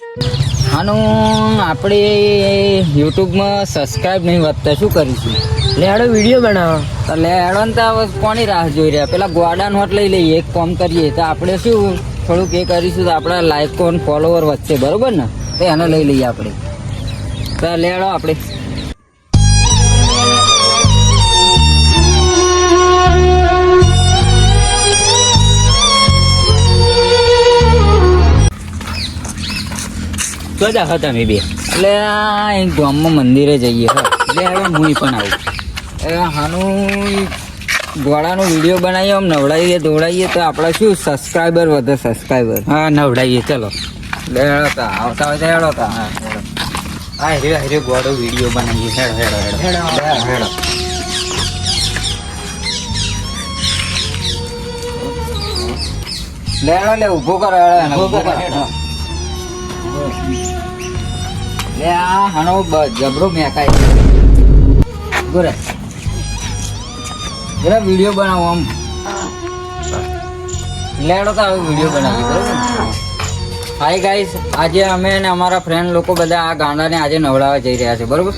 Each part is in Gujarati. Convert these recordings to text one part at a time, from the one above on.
આનું આપણે યુટ્યુબમાં સબસ્ક્રાઈબ નહીં વધતા શું કરીશું? લેડો વિડીયો બનાવો તો લેડો ને તો કોની રાહ જોઈ રહ્યા? પેલા ગોડા નોટ લઈ લઈએ, એક કામ કરીએ તો આપણે શું થોડુંક એ કરીશું તો આપણા લાઈકો અને ફોલોવર વધશે, બરોબર ને? તો એને લઈ લઈએ આપણે. તો લેડો આપણે તો જા હતા તમે બે એટલે આ ગામમાં મંદિરે જઈએ હો. એટલે હવે હું પણ આવું હાનું ઘોડાનો વિડીયો બનાવીએ, આમ નવડાવીએ દોડાવીએ તો આપણે શું સબસ્ક્રાઈબર વધે. સબસ્ક્રાઈબર હા નવડાવીએ. ચલો લેડો આવતા હોય તો હેડો તા. હા હેડો. હા હેરે ઘોડો વિડીયો બનાવીએ. હેડો હેડો હેડો હેડો હેડો. લેડો લે ઊભો કરો. ઊભો કરો. લે આ હાનો જબરો મેકાય ગોરે જરા વિડીયો બનાવો આમ. લેડો તો હવે વિડીયો બનાવીએ, બરોબર? હાય ગાઈસ, આજે અમે ને અમારા ફ્રેન્ડ લોકો બધા આ ગાંડાને આજે નવડાવવા જઈ રહ્યા છે, બરોબર?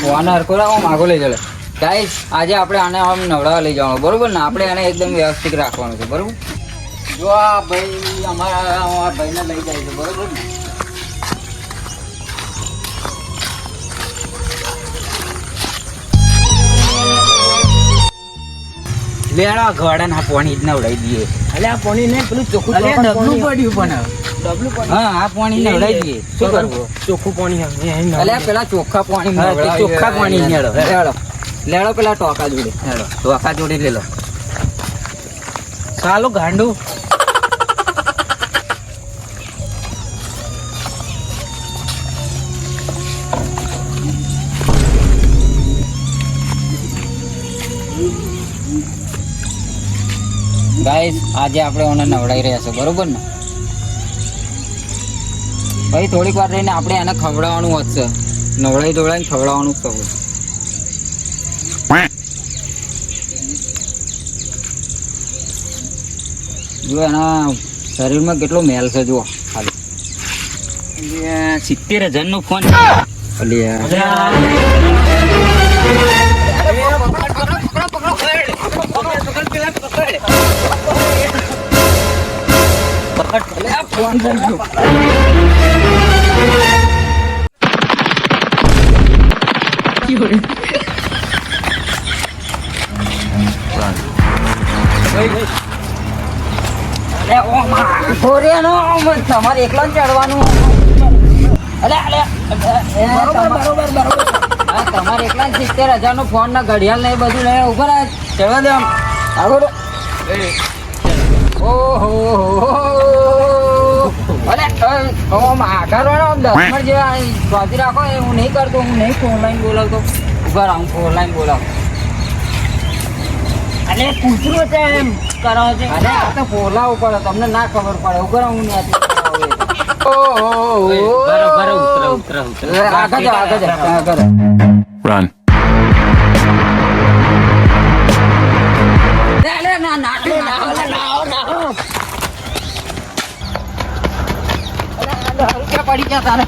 ફોન હરખો રાખો, માગો લઈ ચાલે. ગાઈસ આજે આપણે આને આમ નવડાવવા લઈ જવાનું, બરોબર ને? આપણે આને એકદમ વ્યવસ્થિત રાખવાનું છે, બરોબર? જો આ ભાઈ અમારા ભાઈને લઈ જાય છે, બરોબર ને? લેડા ઘોડા ના પાણી જ નવડાવી દઈએ. એટલે આ પાણી ને પેલું ચોખ્ખું ડબલું પડ્યું પણ હા આ પાણી નવડાવી દઈએ. શું કરવું? ચોખ્ખું પાણી એટલે પેલા ચોખ્ખા પાણી ચોખ્ખા પાણી લેડો લેડો પેલા ટોકા જોડે લેડો ટોકા જોડે લેલો. ચાલો ગાંડું ગાઈસ આજે આપણે ઓને નવડાવી રહ્યા છે, બરોબર ને? ભાઈ થોડીક વાર રહીને આપણે એને ખવડાવવાનું વધશે. નવડાવી દોડાવીને ખવડાવવાનું જ કહું. જો એના શરીરમાં કેટલો મેલ છે જુઓ. ખાલી 70,000 નો ફોન. તમારે એકલા ચડવાનું. તમારે એકલા 70,000 નો ફોન ના ઘડિયાળ ને બધું લઈને ઉભા રહે. ચડવા દે આમ આગળ. ઓહો અરે આગળ જેવા સ્વાદી રાખો. હું નહીં કરતો, હું નહીં ઓનલાઈન બોલાવતો. ઉભા રહો, હું ઓનલાઈન બોલાવું. અરે પૂછરું છે એમ કરો છે. અરે આ તો બોલાવવું પડે, તમને ના ખબર પડે. ઉભા રહો, હું નહીં આગળ જાઓ. Run. પડી ગયા તારે.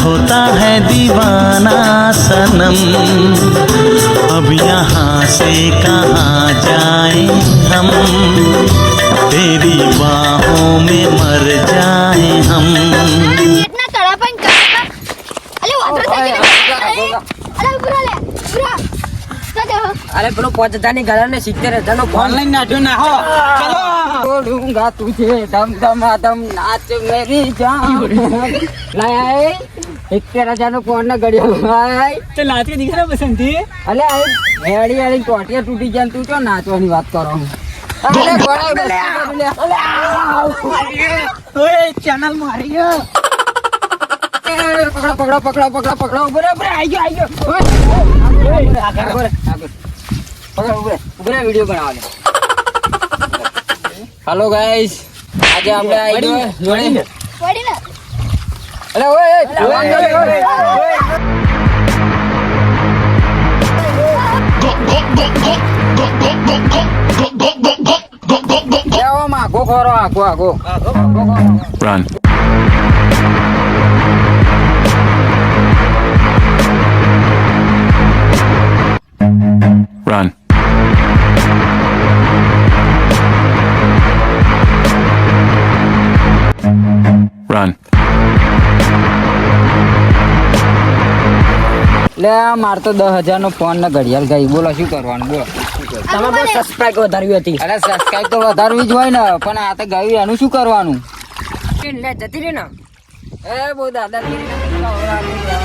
होता है दीवाना सनम अब यहाँ से कहाँ जाए हम तेरी बाहों में मर जाए हम इतना कड़ा पण अरे वाटर અરે પેલો 5,000 ની ઘર ને 70,000 નો ફોન ઓનલાઈન નાખ્યો ના હો. ચલો ડૂંગા તુજે ધમ ધમ ધમ નાચ મેરી જાન. લાય 70,000 નો ફોન ના ઘડિયાળ લાય. તો નાચ કે દીકરા પસંદ થી અલે આ હેડી હેડી ટોટિયા તૂટી જાય તું તો નાચવાની વાત કરો. અલે ઓય ચેનલ મારી ગયો. પકડો પકડો પકડો પકડો. બરાબર આવી ગયો. વિડીયો બનાવો. હેલો ગાઈસ, આજે આપણે આવી ગયો જોડે. પડી ને અરે ઓય go go go go go go ખોરો આખો Run. Run. Run. લે માર તો 10,000 નો ફોન ને ઘડિયાળ ગઈ. બોલો શું કરવાનું? બોલો. તમે બહુ સબસ્ક્રાઇબ વધારવી હતી અરે સબસ્ક્રાઇબ તો વધારવી જ હોય ને, પણ આ તો ગયું એનું શું કરવાનું? લે જતી રહી ને એ બહુ દાદાગીરી